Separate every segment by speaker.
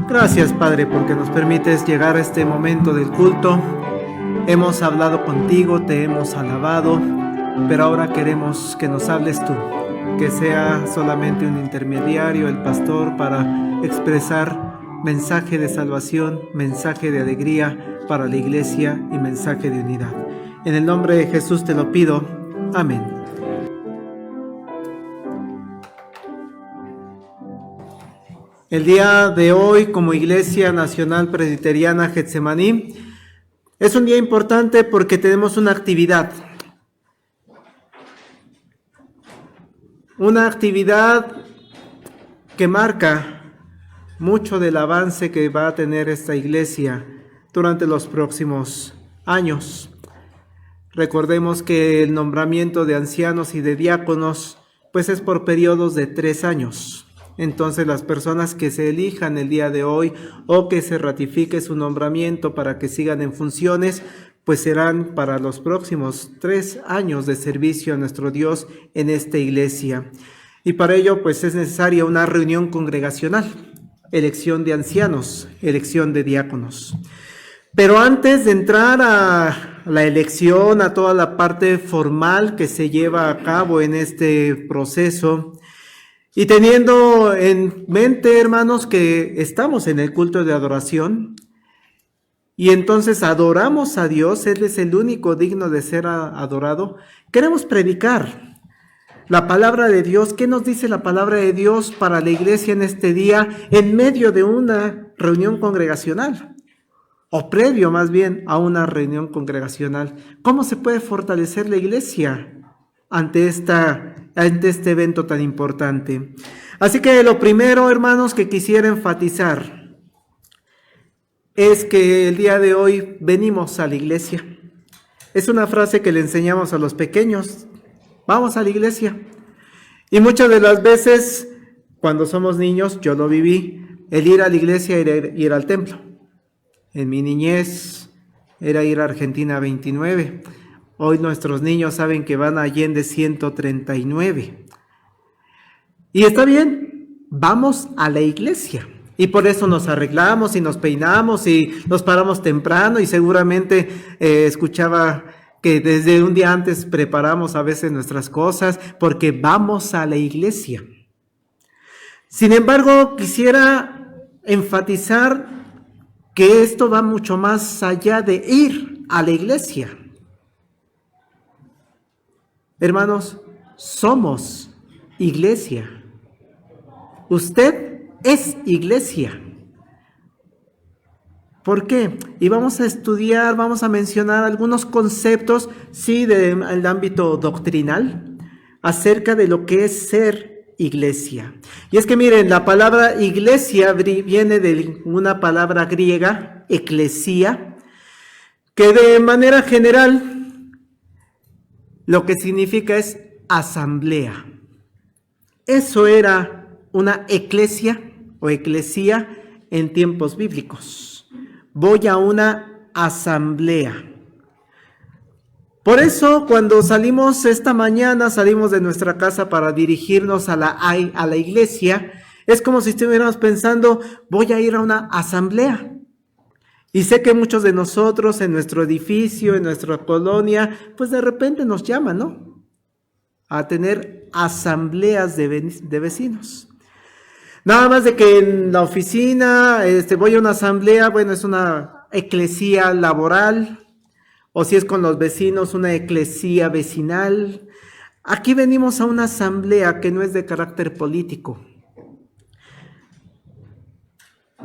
Speaker 1: Gracias, Padre, porque nos permites llegar a este momento del culto. Hemos hablado contigo, te hemos alabado, pero ahora queremos que nos hables tú, que sea solamente un intermediario, el pastor, para expresar mensaje de salvación, mensaje de alegría para la iglesia y mensaje de unidad. En el nombre de Jesús te lo pido. Amén. El día de hoy, como Iglesia Nacional Presbiteriana Getsemaní, es un día importante porque tenemos una actividad. Una actividad que marca mucho del avance que va a tener esta iglesia durante los próximos años. Recordemos que el nombramiento de ancianos y de diáconos pues es por periodos de 3 años. Entonces las personas que se elijan el día de hoy o que se ratifique su nombramiento para que sigan en funciones, pues serán para los próximos 3 años de servicio a nuestro Dios en esta iglesia. Y para ello pues es necesaria una reunión congregacional, elección de ancianos, elección de diáconos. Pero antes de entrar a la elección, a toda la parte formal que se lleva a cabo en este proceso, y teniendo en mente, hermanos, que estamos en el culto de adoración, y entonces adoramos a Dios, Él es el único digno de ser adorado, queremos predicar la palabra de Dios. ¿Qué nos dice la palabra de Dios para la iglesia en este día, en medio de una reunión congregacional? O previo más bien a una reunión congregacional. ¿Cómo se puede fortalecer la iglesia ante este evento tan importante? Así que lo primero, hermanos, que quisiera enfatizar es que el día de hoy venimos a la iglesia. Es una frase que le enseñamos a los pequeños. Vamos a la iglesia. Y muchas de las veces, cuando somos niños, yo lo viví, el ir a la iglesia era ir al templo. En mi niñez era ir a Argentina 29. Hoy nuestros niños saben que van a Allende 139. Y está bien, vamos a la iglesia. Y por eso nos arreglamos y nos peinamos y nos paramos temprano. Y seguramente escuchaba que desde un día antes preparamos a veces nuestras cosas porque vamos a la iglesia. Sin embargo, quisiera enfatizar que esto va mucho más allá de ir a la iglesia. Hermanos, somos iglesia. Usted es iglesia. ¿Por qué? Y vamos a estudiar, vamos a mencionar algunos conceptos, sí, del ámbito doctrinal, acerca de lo que es ser iglesia. Y es que miren, la palabra iglesia viene de una palabra griega, eclesía, que de manera general lo que significa es asamblea. Eso era una eclesia o eclesía en tiempos bíblicos. Voy a una asamblea. Por eso, cuando salimos esta mañana, salimos de nuestra casa para dirigirnos a la iglesia, es como si estuviéramos pensando, voy a ir a una asamblea. Y sé que muchos de nosotros en nuestro edificio, en nuestra colonia, pues de repente nos llaman, ¿no? A tener asambleas de vecinos. Nada más de que en la oficina, voy a una asamblea, bueno, es una eclesía laboral, o si es con los vecinos, una eclesía vecinal. Aquí venimos a una asamblea que no es de carácter político.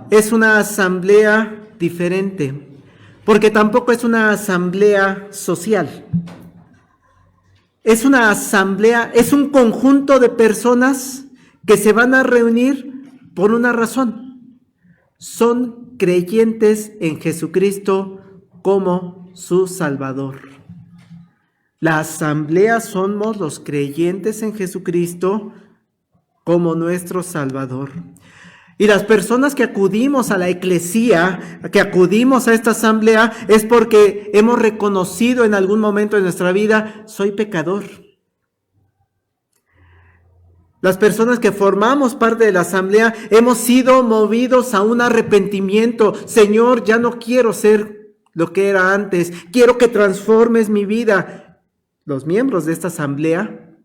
Speaker 1: Es una asamblea diferente, porque tampoco es una asamblea social. Es una asamblea, es un conjunto de personas que se van a reunir por una razón. Son creyentes en Jesucristo como su Salvador. La asamblea somos los creyentes en Jesucristo como nuestro Salvador. Y las personas que acudimos a la eclesía, que acudimos a esta asamblea, es porque hemos reconocido en algún momento de nuestra vida, soy pecador. Las personas que formamos parte de la asamblea hemos sido movidos a un arrepentimiento. Señor, ya no quiero ser lo que era antes. Quiero que transformes mi vida. Los miembros de esta asamblea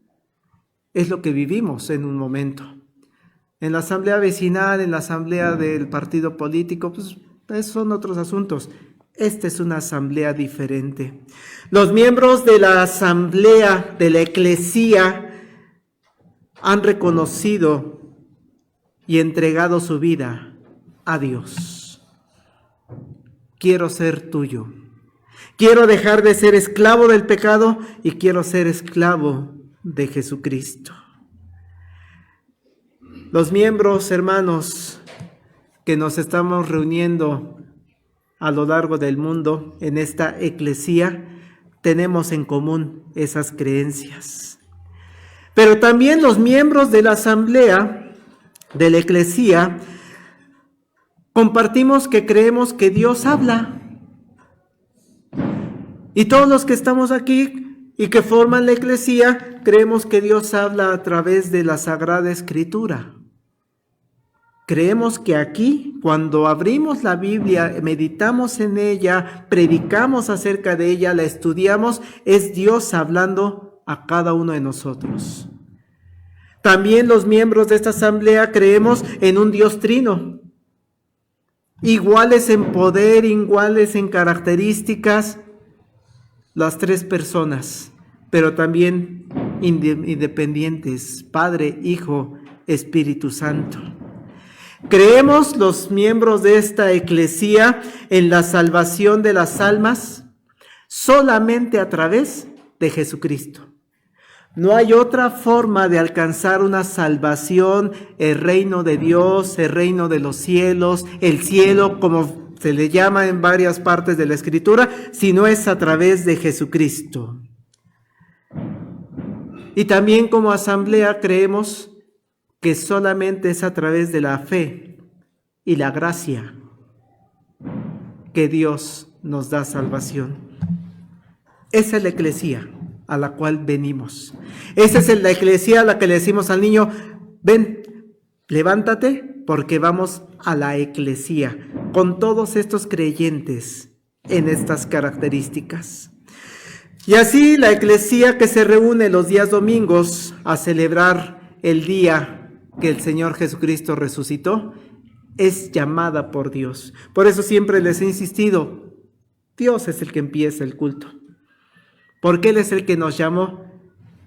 Speaker 1: es lo que vivimos en un momento. En la asamblea vecinal, en la asamblea del partido político, pues esos son otros asuntos. Esta es una asamblea diferente. Los miembros de la asamblea, de la eclesía, han reconocido y entregado su vida a Dios. Quiero ser tuyo. Quiero dejar de ser esclavo del pecado y quiero ser esclavo de Jesucristo. Los miembros, hermanos, que nos estamos reuniendo a lo largo del mundo en esta eclesía, tenemos en común esas creencias. Pero también los miembros de la asamblea, de la eclesía, compartimos que creemos que Dios habla. Y todos los que estamos aquí y que forman la eclesía, creemos que Dios habla a través de la Sagrada Escritura. Creemos que aquí, cuando abrimos la Biblia, meditamos en ella, predicamos acerca de ella, la estudiamos, es Dios hablando a cada uno de nosotros. También los miembros de esta asamblea creemos en un Dios trino, iguales en poder, iguales en características, las tres personas, pero también independientes, Padre, Hijo, Espíritu Santo. Creemos los miembros de esta eclesía en la salvación de las almas solamente a través de Jesucristo. No hay otra forma de alcanzar una salvación, el reino de Dios, el reino de los cielos, el cielo, como se le llama en varias partes de la Escritura, si no es a través de Jesucristo. Y también como asamblea creemos que solamente es a través de la fe y la gracia que Dios nos da salvación. Esa es la eclesía a la cual venimos. Esa es la eclesía a la que le decimos al niño, ven, levántate porque vamos a la eclesía, con todos estos creyentes en estas características. Y así la eclesía que se reúne los días domingos a celebrar el día que el Señor Jesucristo resucitó, es llamada por Dios. Por eso siempre les he insistido, Dios es el que empieza el culto. Porque Él es el que nos llamó.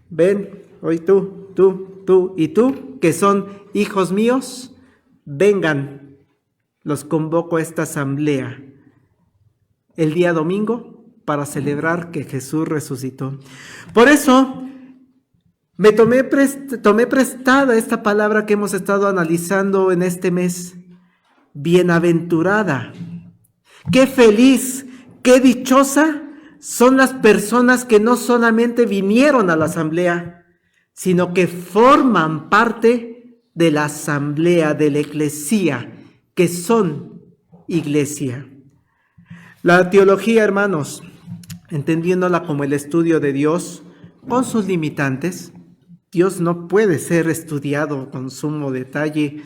Speaker 1: Ven, hoy tú y tú, que son hijos míos, vengan, los convoco a esta asamblea el día domingo para celebrar que Jesús resucitó. Por eso me tomé prestada esta palabra que hemos estado analizando en este mes. Bienaventurada. Qué feliz, qué dichosa son las personas que no solamente vinieron a la asamblea, sino que forman parte de la asamblea, de la eclesía, que son iglesia. La teología, hermanos, entendiéndola como el estudio de Dios, con sus limitantes, Dios no puede ser estudiado con sumo detalle,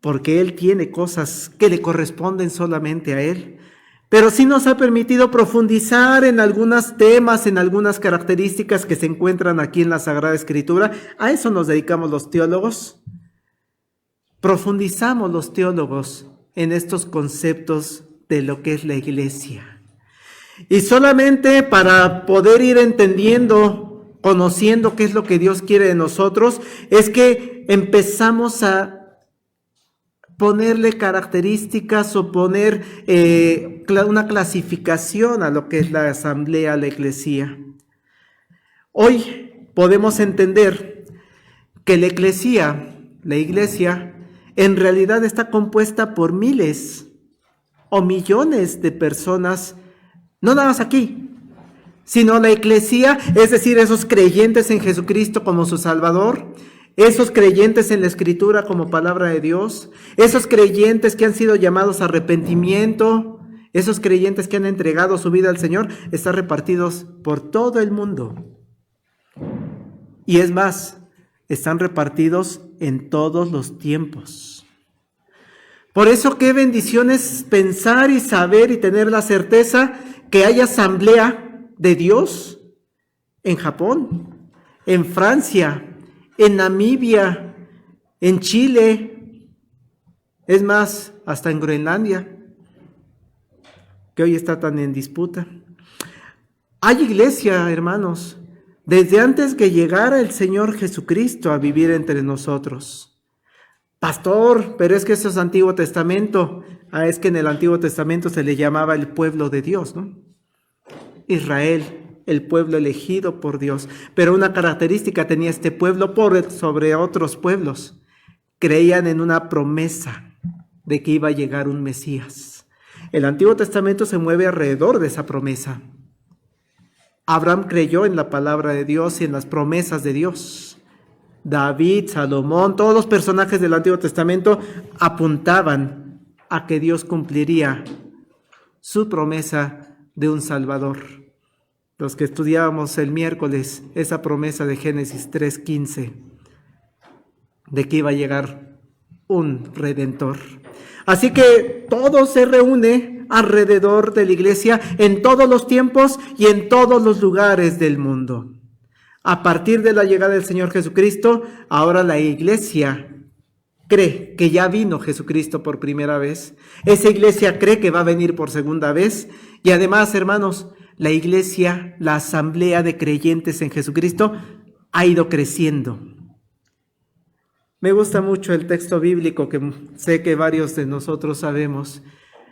Speaker 1: porque Él tiene cosas que le corresponden solamente a Él. Pero sí nos ha permitido profundizar en algunos temas, en algunas características que se encuentran aquí en la Sagrada Escritura. A eso nos dedicamos los teólogos. Profundizamos los teólogos en estos conceptos de lo que es la iglesia. Y solamente para poder ir entendiendo, conociendo qué es lo que Dios quiere de nosotros, es que empezamos a ponerle características o poner una clasificación a lo que es la asamblea, la eclesía. Hoy podemos entender que la eclesía, la iglesia, en realidad está compuesta por miles o millones de personas, no nada más aquí, sino la eclesía, es decir, esos creyentes en Jesucristo como su Salvador, esos creyentes en la Escritura como palabra de Dios, esos creyentes que han sido llamados a arrepentimiento, esos creyentes que han entregado su vida al Señor, están repartidos por todo el mundo. Y es más, están repartidos en todos los tiempos. Por eso qué bendición es pensar y saber y tener la certeza que hay asamblea de Dios en Japón, en Francia, en Namibia, en Chile, es más, hasta en Groenlandia, que hoy está tan en disputa. Hay iglesia, hermanos, desde antes que llegara el Señor Jesucristo a vivir entre nosotros. Pastor, pero es que eso es Antiguo Testamento. Es que en el Antiguo Testamento se le llamaba el pueblo de Dios, ¿no? Israel, el pueblo elegido por Dios. Pero una característica tenía este pueblo sobre otros pueblos. Creían en una promesa de que iba a llegar un Mesías. El Antiguo Testamento se mueve alrededor de esa promesa. Abraham creyó en la palabra de Dios y en las promesas de Dios. David, Salomón, todos los personajes del Antiguo Testamento apuntaban a que Dios cumpliría su promesa de un Salvador. Los que estudiábamos el miércoles, esa promesa de Génesis 3:15, de que iba a llegar un Redentor. Así que todo se reúne alrededor de la iglesia en todos los tiempos y en todos los lugares del mundo. A partir de la llegada del Señor Jesucristo, ahora la iglesia cree que ya vino Jesucristo por primera vez. Esa iglesia cree que va a venir por segunda vez. Y además, hermanos, la iglesia, la asamblea de creyentes en Jesucristo, ha ido creciendo. Me gusta mucho el texto bíblico que sé que varios de nosotros sabemos,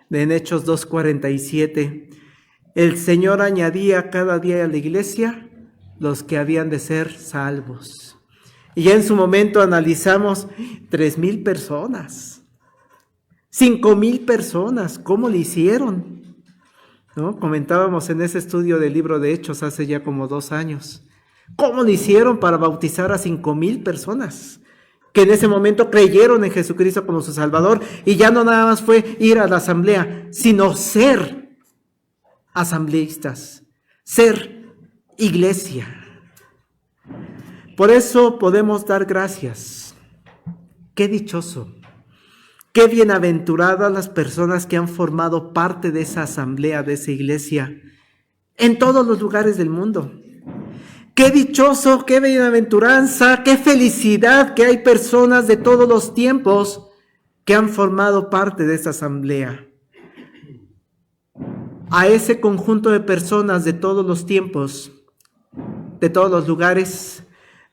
Speaker 1: en Hechos 2:47. El Señor añadía cada día a la iglesia los que habían de ser salvos. Y ya en su momento analizamos 3,000 personas, 5,000 personas, ¿cómo le hicieron? ¿No? Comentábamos en ese estudio del libro de Hechos hace ya como 2 años. ¿Cómo le hicieron para bautizar a 5,000 personas? Que en ese momento creyeron en Jesucristo como su Salvador, y ya no nada más fue ir a la asamblea, sino ser asambleístas, ser iglesia. Por eso podemos dar gracias. Qué dichoso, qué bienaventuradas las personas que han formado parte de esa asamblea, de esa iglesia, en todos los lugares del mundo. Qué dichoso, qué bienaventuranza, qué felicidad que hay personas de todos los tiempos que han formado parte de esa asamblea. A ese conjunto de personas de todos los tiempos, de todos los lugares,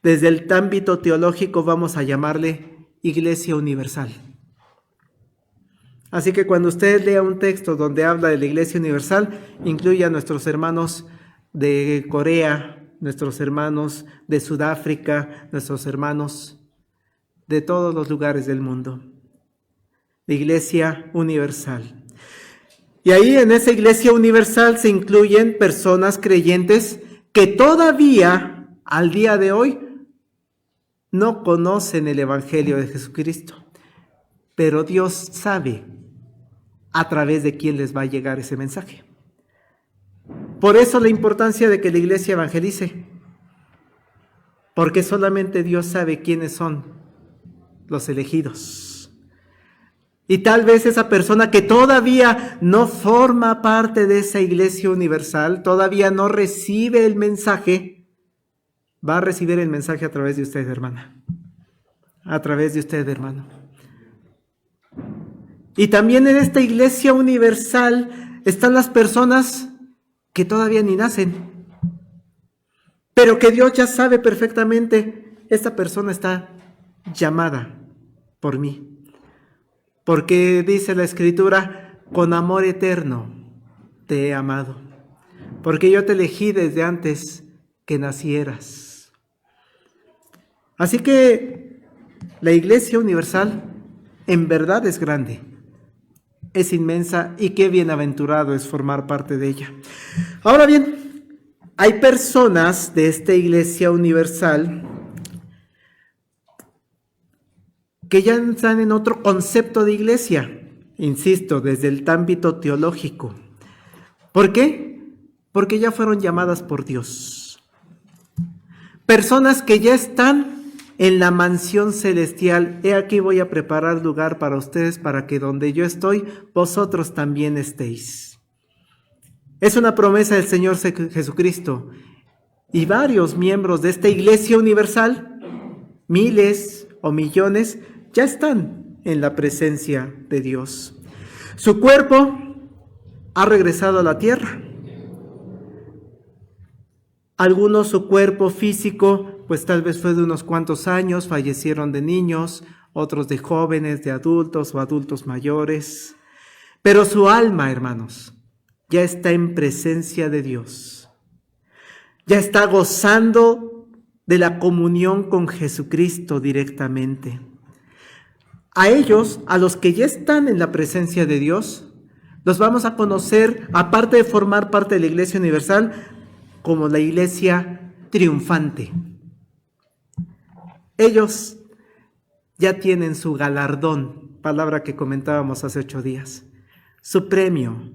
Speaker 1: desde el ámbito teológico vamos a llamarle Iglesia Universal. Así que cuando usted lea un texto donde habla de la Iglesia Universal, incluye a nuestros hermanos de Corea, nuestros hermanos de Sudáfrica, nuestros hermanos de todos los lugares del mundo. La Iglesia Universal. Y ahí en esa Iglesia Universal se incluyen personas creyentes que todavía, al día de hoy, no conocen el Evangelio de Jesucristo. Pero Dios sabe a través de quién les va a llegar ese mensaje. Por eso la importancia de que la iglesia evangelice. Porque solamente Dios sabe quiénes son los elegidos. Y tal vez esa persona que todavía no forma parte de esa iglesia universal, todavía no recibe el mensaje, va a recibir el mensaje a través de usted, hermana. A través de usted, hermano. Y también en esta iglesia universal están las personas que todavía ni nacen, pero que Dios ya sabe perfectamente, esta persona está llamada por mí. Porque dice la Escritura, con amor eterno te he amado, porque yo te elegí desde antes que nacieras. Así que la Iglesia Universal en verdad es grande, es inmensa, y qué bienaventurado es formar parte de ella. Ahora bien, hay personas de esta Iglesia Universal que ya están en otro concepto de iglesia, insisto, desde el ámbito teológico. ¿Por qué? Porque ya fueron llamadas por Dios. Personas que ya están en la mansión celestial. He aquí voy a preparar lugar para ustedes, para que donde yo estoy, vosotros también estéis. Es una promesa del Señor Jesucristo. Y varios miembros de esta Iglesia universal, miles o millones, ya están en la presencia de Dios. Su cuerpo ha regresado a la tierra. Algunos, su cuerpo físico, pues tal vez fue de unos cuantos años, fallecieron de niños, otros de jóvenes, de adultos o adultos mayores. Pero su alma, hermanos, ya está en presencia de Dios. Ya está gozando de la comunión con Jesucristo directamente. A ellos, a los que ya están en la presencia de Dios, los vamos a conocer, aparte de formar parte de la Iglesia Universal, como la Iglesia triunfante. Ellos ya tienen su galardón, palabra que comentábamos hace 8 días, su premio,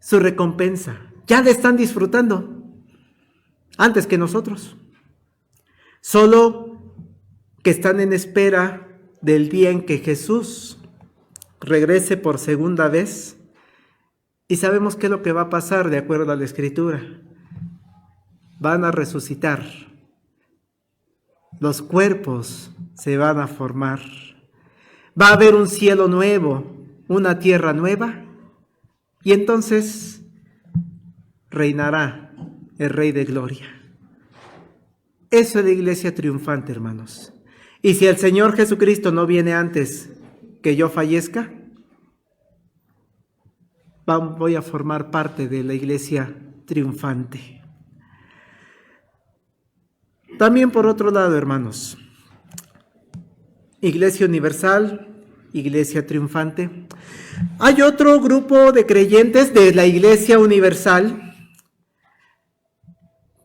Speaker 1: su recompensa. Ya le están disfrutando antes que nosotros. Solo que están en espera del día en que Jesús regrese por segunda vez. Y sabemos qué es lo que va a pasar de acuerdo a la Escritura. Van a resucitar. Los cuerpos se van a formar. Va a haber un cielo nuevo, una tierra nueva. Y entonces reinará el Rey de Gloria. Eso es la Iglesia triunfante, hermanos. Y si el Señor Jesucristo no viene antes que yo fallezca, voy a formar parte de la Iglesia triunfante. También por otro lado, hermanos, Iglesia universal, Iglesia triunfante. Hay otro grupo de creyentes de la Iglesia universal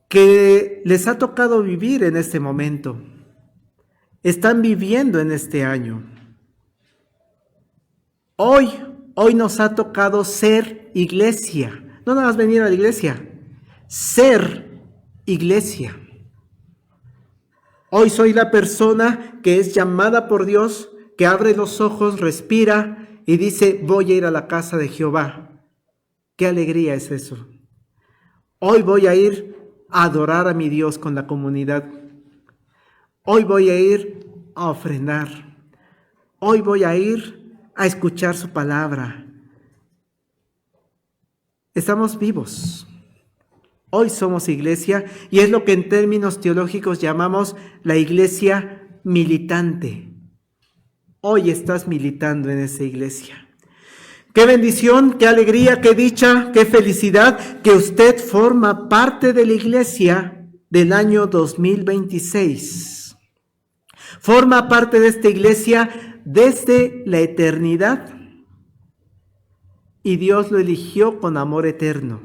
Speaker 1: que les ha tocado vivir en este momento. Están viviendo en este año. Hoy nos ha tocado ser iglesia. No nada más venir a la iglesia, ser iglesia. Hoy soy la persona que es llamada por Dios, que abre los ojos, respira y dice, voy a ir a la casa de Jehová. Qué alegría es eso. Hoy voy a ir a adorar a mi Dios con la comunidad. Hoy voy a ir a ofrendar. Hoy voy a ir a escuchar su palabra. Estamos vivos. Hoy somos iglesia y es lo que en términos teológicos llamamos la iglesia militante. Hoy estás militando en esa iglesia. Qué bendición, qué alegría, qué dicha, qué felicidad que usted forma parte de la iglesia del año 2026. Forma parte de esta iglesia desde la eternidad y Dios lo eligió con amor eterno.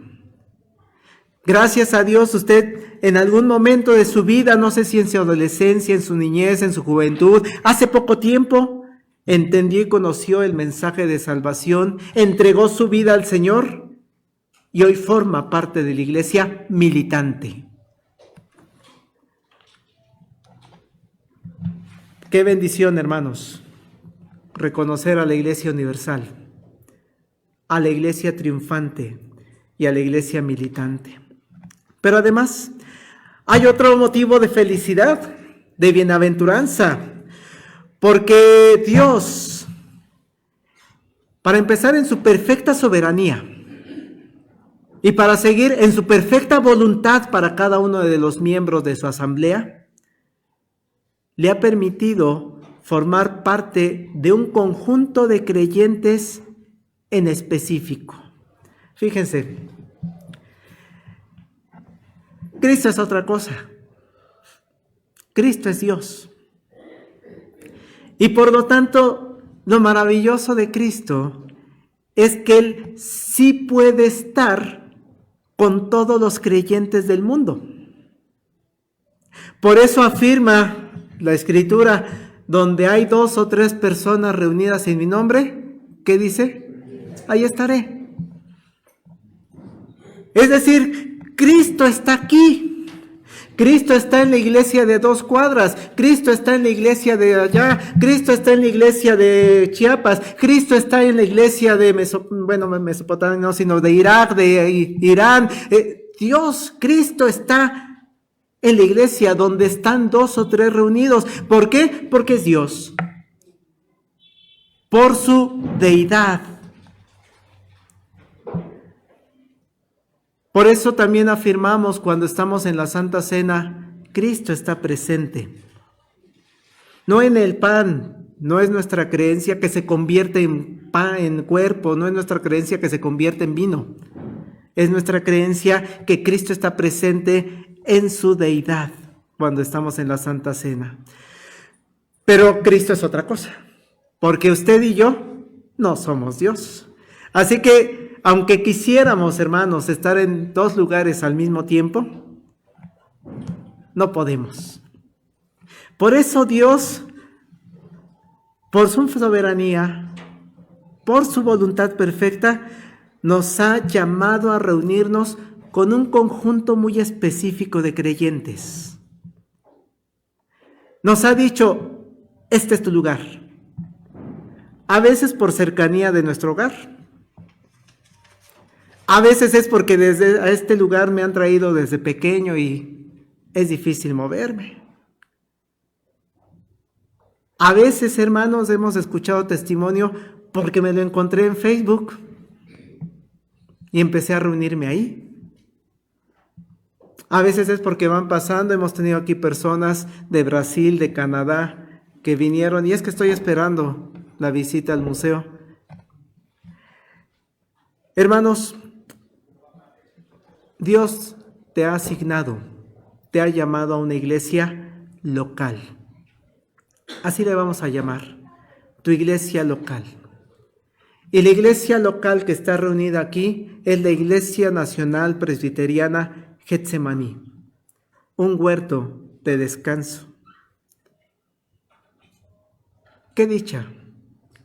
Speaker 1: Gracias a Dios, usted en algún momento de su vida, no sé si en su adolescencia, en su niñez, en su juventud, hace poco tiempo, entendió y conoció el mensaje de salvación, entregó su vida al Señor y hoy forma parte de la iglesia militante. Qué bendición, hermanos, reconocer a la iglesia universal, a la iglesia triunfante y a la iglesia militante. Pero además, hay otro motivo de felicidad, de bienaventuranza, porque Dios, para empezar en su perfecta soberanía y para seguir en su perfecta voluntad para cada uno de los miembros de su asamblea, le ha permitido formar parte de un conjunto de creyentes en específico. Fíjense, Cristo es otra cosa. Cristo es Dios. Y por lo tanto, lo maravilloso de Cristo es que Él sí puede estar con todos los creyentes del mundo. Por eso afirma la Escritura, donde hay 2 o 3 personas reunidas en mi nombre, ¿qué dice? Ahí estaré. Es decir, Cristo está aquí. Cristo está en la iglesia de 2 cuadras, Cristo está en la iglesia de allá, Cristo está en la iglesia de Chiapas, Cristo está en la iglesia de Mesopotamia, no, sino de Irak, de Irán. Dios, Cristo está en la iglesia donde están 2 o 3 reunidos. ¿Por qué? Porque es Dios. Por su deidad. Por eso también afirmamos cuando estamos en la Santa Cena, Cristo está presente. No en el pan, no es nuestra creencia que se convierte en pan, en cuerpo, no es nuestra creencia que se convierte en vino. Es nuestra creencia que Cristo está presente en su deidad cuando estamos en la Santa Cena. Pero Cristo es otra cosa, porque usted y yo no somos Dios. Así que aunque quisiéramos, hermanos, estar en 2 lugares al mismo tiempo, no podemos. Por eso Dios, por su soberanía, por su voluntad perfecta, nos ha llamado a reunirnos con un conjunto muy específico de creyentes. Nos ha dicho, este es tu lugar. A veces por cercanía de nuestro hogar. A veces es porque a este lugar me han traído desde pequeño y es difícil moverme. A veces, hermanos, hemos escuchado testimonio porque me lo encontré en Facebook y empecé a reunirme ahí. A veces es porque van pasando, hemos tenido aquí personas de Brasil, de Canadá, que vinieron y es que estoy esperando la visita al museo. Hermanos, Dios te ha asignado, te ha llamado a una iglesia local. Así le vamos a llamar, tu iglesia local. Y la iglesia local que está reunida aquí es la Iglesia Nacional Presbiteriana Getsemaní, un huerto de descanso. Qué dicha,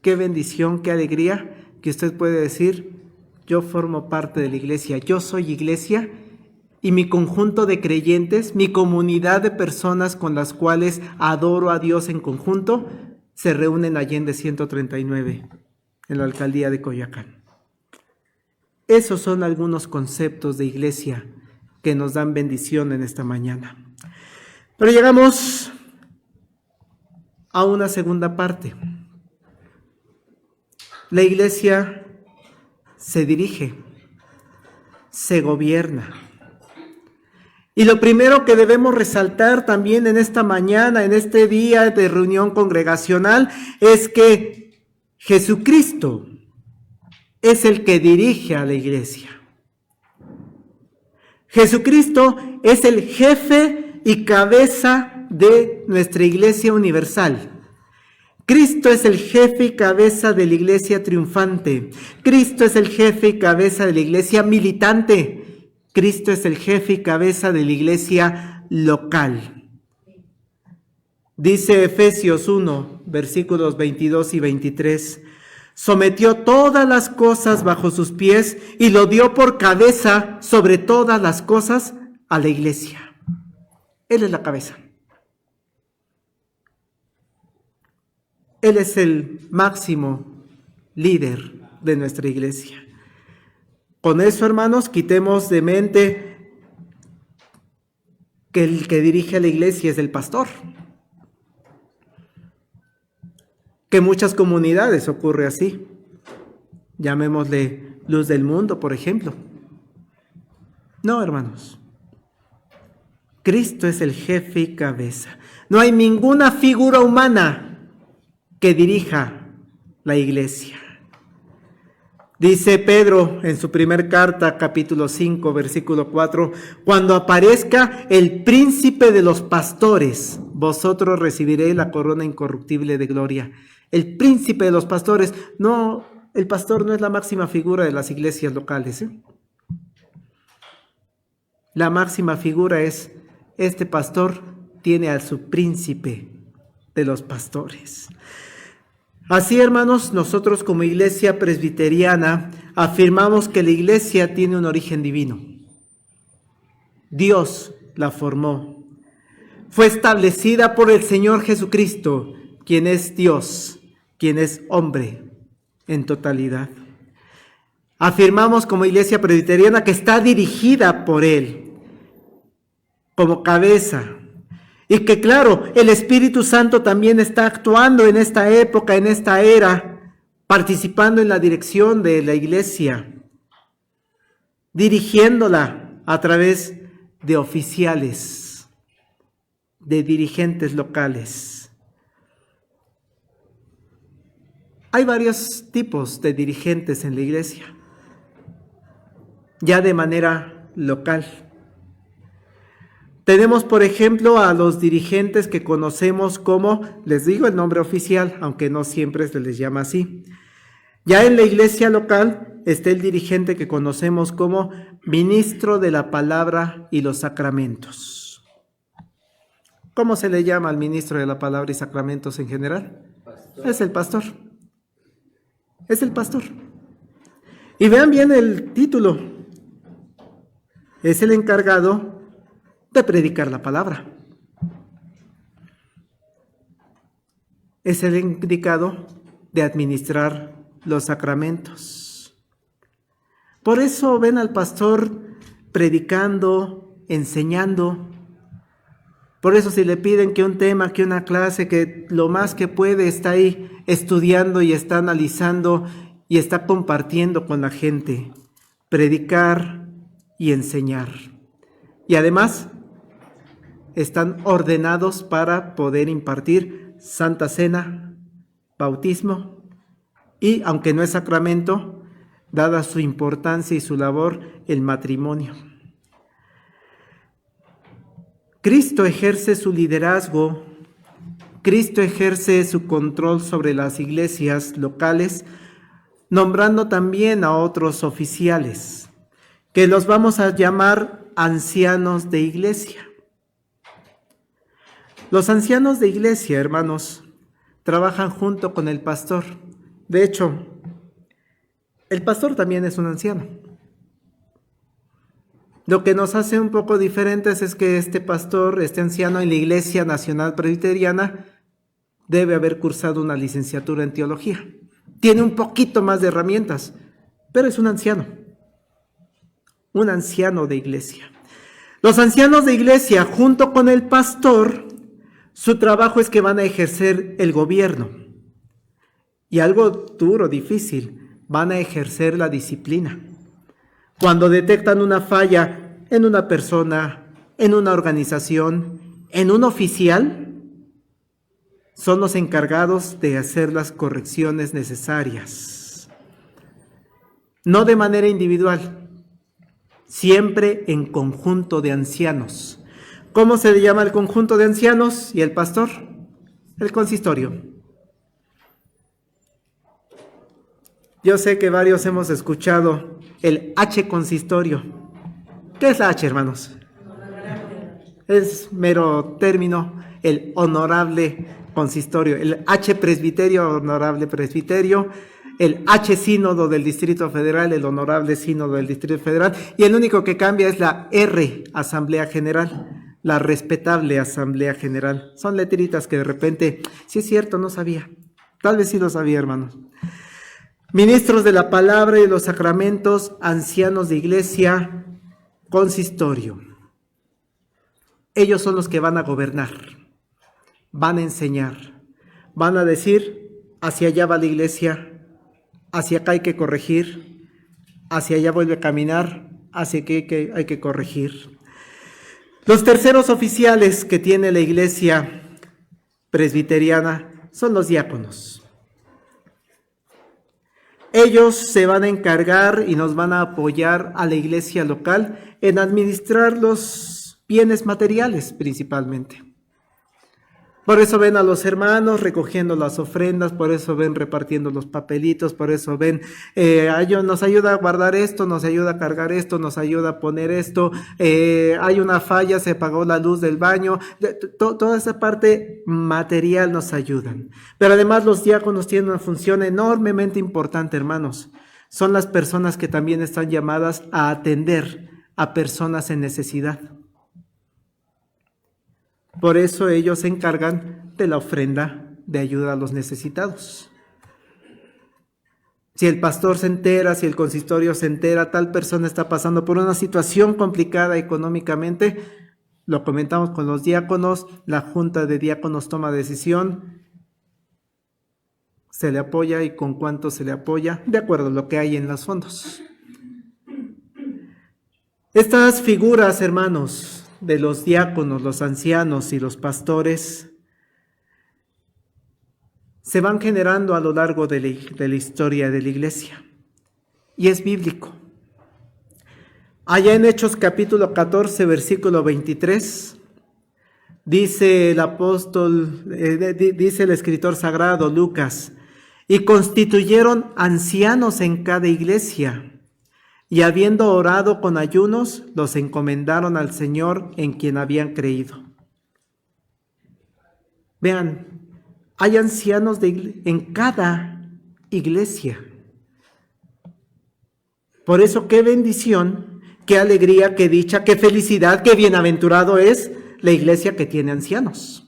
Speaker 1: qué bendición, qué alegría que usted puede decir, yo formo parte de la iglesia, yo soy iglesia y mi conjunto de creyentes, mi comunidad de personas con las cuales adoro a Dios en conjunto, se reúnen allí en Allende 139, en la alcaldía de Coyoacán. Esos son algunos conceptos de iglesia que nos dan bendición en esta mañana. Pero llegamos a una segunda parte. La iglesia se dirige, se gobierna. Y lo primero que debemos resaltar también en esta mañana, en este día de reunión congregacional, es que Jesucristo es el que dirige a la iglesia. Jesucristo es el jefe y cabeza de nuestra iglesia universal. Cristo es el jefe y cabeza de la iglesia triunfante. Cristo es el jefe y cabeza de la iglesia militante. Cristo es el jefe y cabeza de la iglesia local. Dice Efesios 1, versículos 22 y 23, sometió todas las cosas bajo sus pies y lo dio por cabeza sobre todas las cosas a la iglesia. Él es la cabeza. Él es el máximo líder de nuestra iglesia. Con eso, hermanos, quitemos de mente que el que dirige a la iglesia es el pastor. Que en muchas comunidades ocurre así. Llamémosle Luz del Mundo, por ejemplo. No, hermanos. Cristo es el jefe y cabeza. No hay ninguna figura humana que dirija la iglesia. Dice Pedro en su primer carta, capítulo 5, versículo 4, cuando aparezca el príncipe de los pastores, vosotros recibiréis la corona incorruptible de gloria. El príncipe de los pastores, no, el pastor no es la máxima figura de las iglesias locales. La máxima figura es, este pastor tiene a su príncipe de los pastores. Así, hermanos, nosotros como iglesia presbiteriana afirmamos que la iglesia tiene un origen divino. Dios la formó. fue establecida por el Señor Jesucristo, quien es Dios, quien es hombre en totalidad. Afirmamos como Iglesia Presbiteriana que está dirigida por Él como cabeza. Y que claro, el Espíritu Santo también está actuando en esta época, en esta era, participando en la dirección de la Iglesia, dirigiéndola a través de oficiales, de dirigentes locales. Hay varios tipos de dirigentes en la Iglesia, ya de manera local. Tenemos, por ejemplo, a los dirigentes que conocemos como, les digo el nombre oficial, aunque no siempre se les llama así. Ya en la iglesia local está el dirigente que conocemos como ministro de la palabra y los sacramentos. ¿Cómo se le llama al ministro de la palabra y sacramentos en general? Pastor. Es el pastor. Es el pastor. Y vean bien el título. Es el encargado de predicar la palabra. Es el indicado de administrar los sacramentos. Por eso ven al pastor predicando, enseñando. Por eso si le piden que un tema, que una clase, que lo más que puede está ahí estudiando y está analizando y está compartiendo con la gente. Predicar y enseñar. Y además están ordenados para poder impartir Santa Cena, bautismo y, aunque no es sacramento, dada su importancia y su labor, el matrimonio. Cristo ejerce su liderazgo, Cristo ejerce su control sobre las iglesias locales, nombrando también a otros oficiales, que los vamos a llamar ancianos de iglesia. Los ancianos de iglesia, hermanos, trabajan junto con el pastor. De hecho, el pastor también es un anciano. Lo que nos hace un poco diferentes es que este pastor, este anciano en la Iglesia Nacional Presbiteriana, debe haber cursado una licenciatura en teología. Tiene un poquito más de herramientas, pero es un anciano de iglesia. Los ancianos de iglesia, junto con el pastor, su trabajo es que van a ejercer el gobierno. Y algo duro, difícil, van a ejercer la disciplina. Cuando detectan una falla en una persona, en una organización, en un oficial, son los encargados de hacer las correcciones necesarias. No de manera individual, siempre en conjunto de ancianos. ¿Cómo se le llama el conjunto de ancianos y el pastor? El consistorio. Yo sé que varios hemos escuchado el H consistorio. ¿Qué es la H, hermanos? Es mero término, el honorable consistorio. El H presbiterio, honorable presbiterio. El H sínodo del Distrito Federal, el honorable sínodo del Distrito Federal. Y el único que cambia es la R, Asamblea General. La respetable Asamblea General. Son letritas que de repente, sí es cierto, no sabía. Tal vez sí lo sabía, hermanos. Ministros de la palabra y de los sacramentos, ancianos de iglesia, consistorio. Ellos son los que van a gobernar, van a enseñar, van a decir, hacia allá va la iglesia, hacia acá hay que corregir, hacia allá vuelve a caminar, hacia aquí hay que corregir. Los terceros oficiales que tiene la iglesia presbiteriana son los diáconos. Ellos se van a encargar y nos van a apoyar a la iglesia local en administrar los bienes materiales principalmente. Por eso ven a los hermanos recogiendo las ofrendas, por eso ven repartiendo los papelitos, por eso ven, nos ayuda a guardar esto, nos ayuda a cargar esto, nos ayuda a poner esto, hay una falla, se apagó la luz del baño, toda esa parte material nos ayudan. Pero además los diáconos tienen una función enormemente importante, hermanos. Son las personas que también están llamadas a atender a personas en necesidad. Por eso ellos se encargan de la ofrenda de ayuda a los necesitados. Si el pastor se entera, si el consistorio se entera, tal persona está pasando por una situación complicada económicamente, lo comentamos con los diáconos, la junta de diáconos toma decisión, se le apoya y con cuánto se le apoya, de acuerdo a lo que hay en los fondos. Estas figuras, hermanos, de los diáconos, los ancianos y los pastores, se van generando a lo largo de la historia de la iglesia. Y es bíblico. Allá en Hechos capítulo 14, versículo 23, dice el apóstol, dice el escritor sagrado Lucas, y constituyeron ancianos en cada iglesia, y habiendo orado con ayunos, los encomendaron al Señor en quien habían creído. Vean, hay ancianos en cada iglesia. Por eso, qué bendición, qué alegría, qué dicha, qué felicidad, qué bienaventurado es la iglesia que tiene ancianos.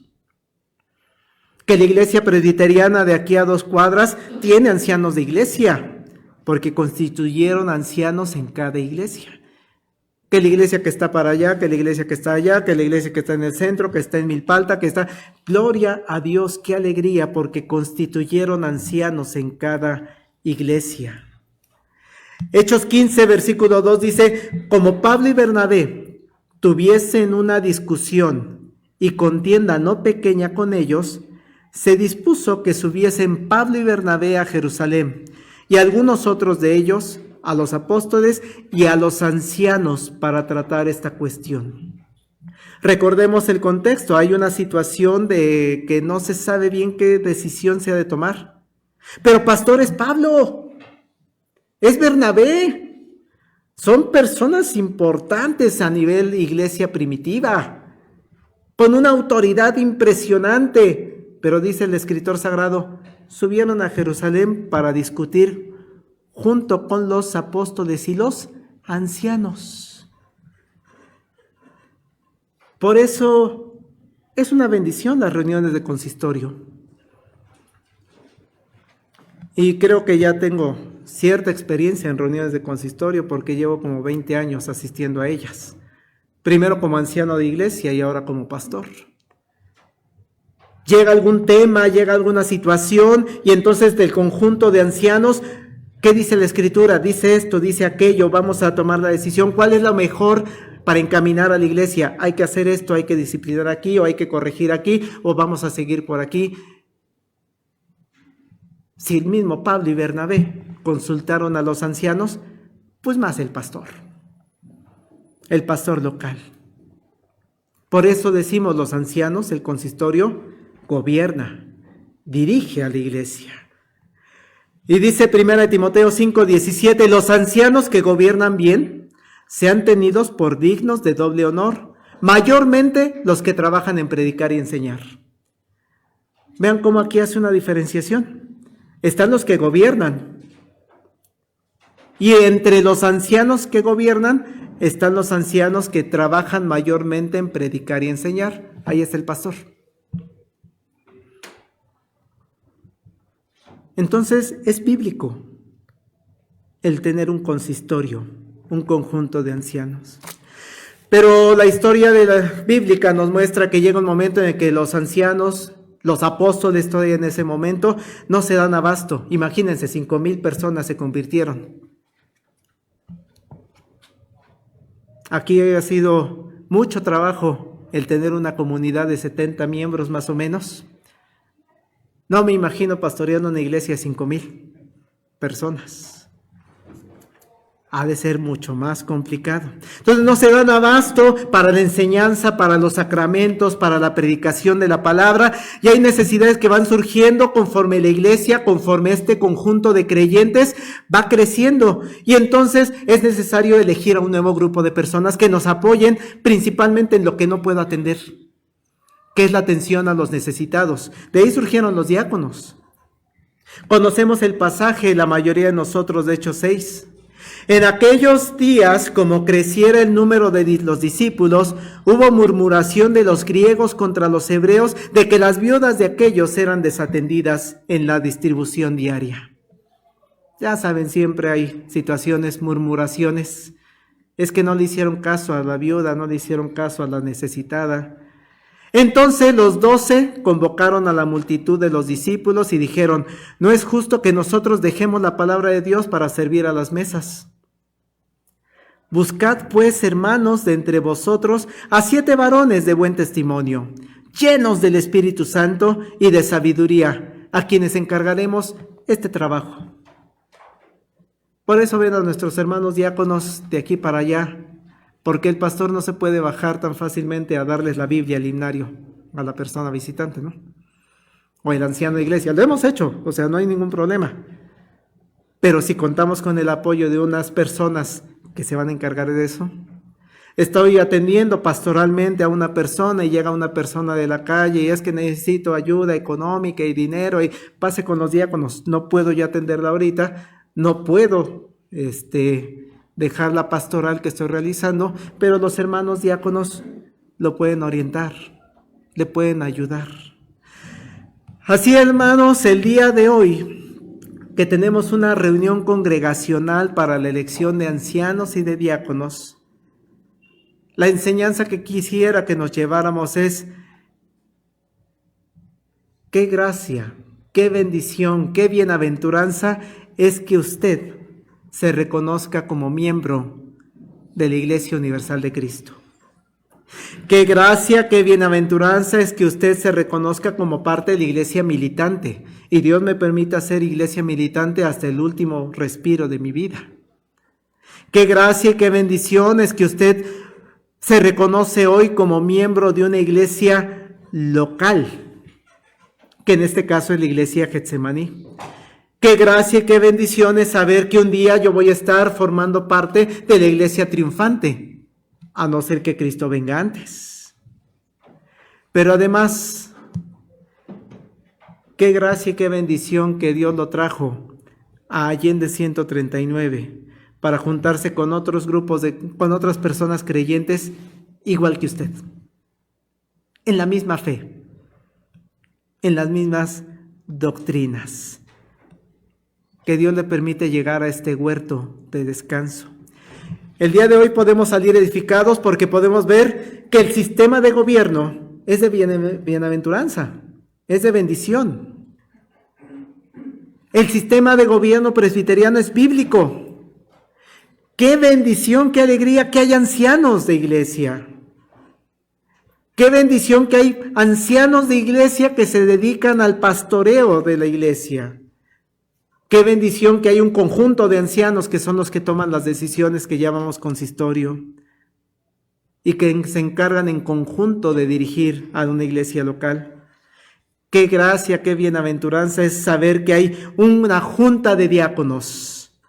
Speaker 1: Que la iglesia presbiteriana de aquí a 2 cuadras tiene ancianos de iglesia, porque constituyeron ancianos en cada iglesia. Que la iglesia que está para allá, que la iglesia que está allá, que la iglesia que está en el centro, que está en Milpalta, que está... Gloria a Dios, qué alegría, porque constituyeron ancianos en cada iglesia. Hechos 15, versículo 2 dice, como Pablo y Bernabé tuviesen una discusión y contienda no pequeña con ellos, se dispuso que subiesen Pablo y Bernabé a Jerusalén, y algunos otros de ellos a los apóstoles y a los ancianos para tratar esta cuestión. Recordemos el contexto, hay una situación de que no se sabe bien qué decisión se ha de tomar. Pero pastor, es Pablo, es Bernabé, son personas importantes a nivel iglesia primitiva, con una autoridad impresionante, pero dice el escritor sagrado, subieron a Jerusalén para discutir junto con los apóstoles y los ancianos. Por eso es una bendición las reuniones de consistorio. Y creo que ya tengo cierta experiencia en reuniones de consistorio porque llevo como 20 años asistiendo a ellas. Primero como anciano de iglesia y ahora como pastor. Llega algún tema, llega alguna situación y entonces del conjunto de ancianos, ¿qué dice la Escritura? Dice esto, dice aquello, vamos a tomar la decisión. ¿Cuál es la mejor para encaminar a la iglesia? Hay que hacer esto, hay que disciplinar aquí, o hay que corregir aquí, o vamos a seguir por aquí. Si el mismo Pablo y Bernabé consultaron a los ancianos, pues más el pastor local. Por eso decimos los ancianos, el consistorio gobierna, dirige a la iglesia. Y dice 1 Timoteo 5:17, los ancianos que gobiernan bien sean tenidos por dignos de doble honor, mayormente los que trabajan en predicar y enseñar. Vean cómo aquí hace una diferenciación. Están los que gobiernan. Y entre los ancianos que gobiernan están los ancianos que trabajan mayormente en predicar y enseñar. Ahí está el pastor. Entonces es bíblico el tener un consistorio, un conjunto de ancianos. Pero la historia de la bíblica nos muestra que llega un momento en el que los ancianos, los apóstoles todavía en ese momento, no se dan abasto. Imagínense, 5,000 personas se convirtieron. Aquí ha sido mucho trabajo el tener una comunidad de 70 miembros más o menos. No me imagino pastoreando una iglesia de 5,000 personas. Ha de ser mucho más complicado. Entonces no se dan abasto para la enseñanza, para los sacramentos, para la predicación de la palabra. Y hay necesidades que van surgiendo conforme la iglesia, conforme este conjunto de creyentes va creciendo. Y entonces es necesario elegir a un nuevo grupo de personas que nos apoyen principalmente en lo que no puedo atender, que es la atención a los necesitados. De ahí surgieron los diáconos. Conocemos el pasaje, la mayoría de nosotros, de Hechos 6. En aquellos días, como creciera el número de los discípulos, hubo murmuración de los griegos contra los hebreos de que las viudas de aquellos eran desatendidas en la distribución diaria. Ya saben, siempre hay situaciones, murmuraciones. Es que no le hicieron caso a la viuda, no le hicieron caso a la necesitada. Entonces los 12 convocaron a la multitud de los discípulos y dijeron: no es justo que nosotros dejemos la palabra de Dios para servir a las mesas. Buscad pues, hermanos, de entre vosotros a 7 varones de buen testimonio, llenos del Espíritu Santo y de sabiduría, a quienes encargaremos este trabajo. Por eso ven a nuestros hermanos diáconos de aquí para allá, porque el pastor no se puede bajar tan fácilmente a darles la Biblia, el himnario, a la persona visitante, ¿no? O el anciano de iglesia. Lo hemos hecho, o sea, no hay ningún problema. Pero si contamos con el apoyo de unas personas que se van a encargar de eso. Estoy atendiendo pastoralmente a una persona y llega una persona de la calle y es que necesito ayuda económica y dinero y pase con los diáconos. No puedo ya atenderla ahorita, no puedo dejar la pastoral que estoy realizando, pero los hermanos diáconos lo pueden orientar, le pueden ayudar. Así, hermanos, el día de hoy que tenemos una reunión congregacional para la elección de ancianos y de diáconos, la enseñanza que quisiera que nos lleváramos es: qué gracia, qué bendición, qué bienaventuranza es que usted se reconozca como miembro de la Iglesia Universal de Cristo. Qué gracia, qué bienaventuranza es que usted se reconozca como parte de la iglesia militante y Dios me permita ser iglesia militante hasta el último respiro de mi vida. Qué gracia y qué bendición es que usted se reconoce hoy como miembro de una iglesia local, que en este caso es la iglesia Getsemaní. Qué gracia y qué bendición es saber que un día yo voy a estar formando parte de la iglesia triunfante, a no ser que Cristo venga antes. Pero además, qué gracia y qué bendición que Dios lo trajo a Allende 139 para juntarse con otros grupos, con otras personas creyentes igual que usted, en la misma fe, en las mismas doctrinas. Que Dios le permite llegar a este huerto de descanso. El día de hoy podemos salir edificados porque podemos ver que el sistema de gobierno es de bienaventuranza, es de bendición. El sistema de gobierno presbiteriano es bíblico. Qué bendición, qué alegría que hay ancianos de iglesia. Qué bendición que hay ancianos de iglesia que se dedican al pastoreo de la iglesia. Qué bendición que hay un conjunto de ancianos que son los que toman las decisiones que llamamos consistorio y que se encargan en conjunto de dirigir a una iglesia local. Qué gracia, qué bienaventuranza es saber que hay una junta de diáconos,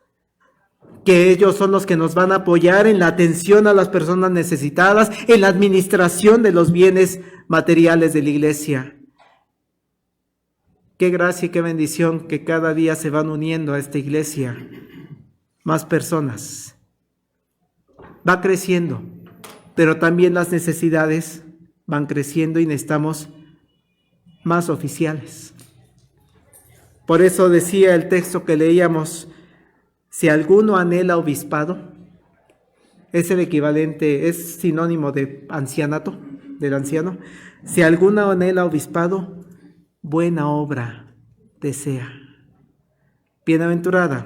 Speaker 1: que ellos son los que nos van a apoyar en la atención a las personas necesitadas, en la administración de los bienes materiales de la iglesia. Qué gracia y qué bendición que cada día se van uniendo a esta iglesia más personas. Va creciendo, pero también las necesidades van creciendo y necesitamos más oficiales. Por eso decía el texto que leíamos: si alguno anhela obispado, es el equivalente, es sinónimo de ancianato, del anciano. Si alguno anhela obispado, buena obra desea. Bienaventurada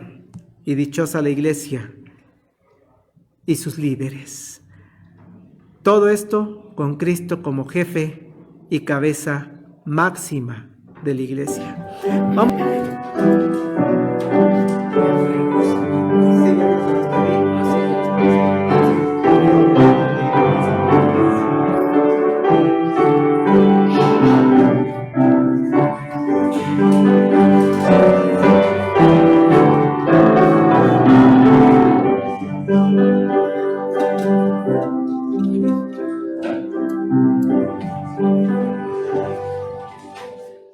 Speaker 1: y dichosa la iglesia y sus líderes. Todo esto con Cristo como jefe y cabeza máxima de la iglesia. Vamos.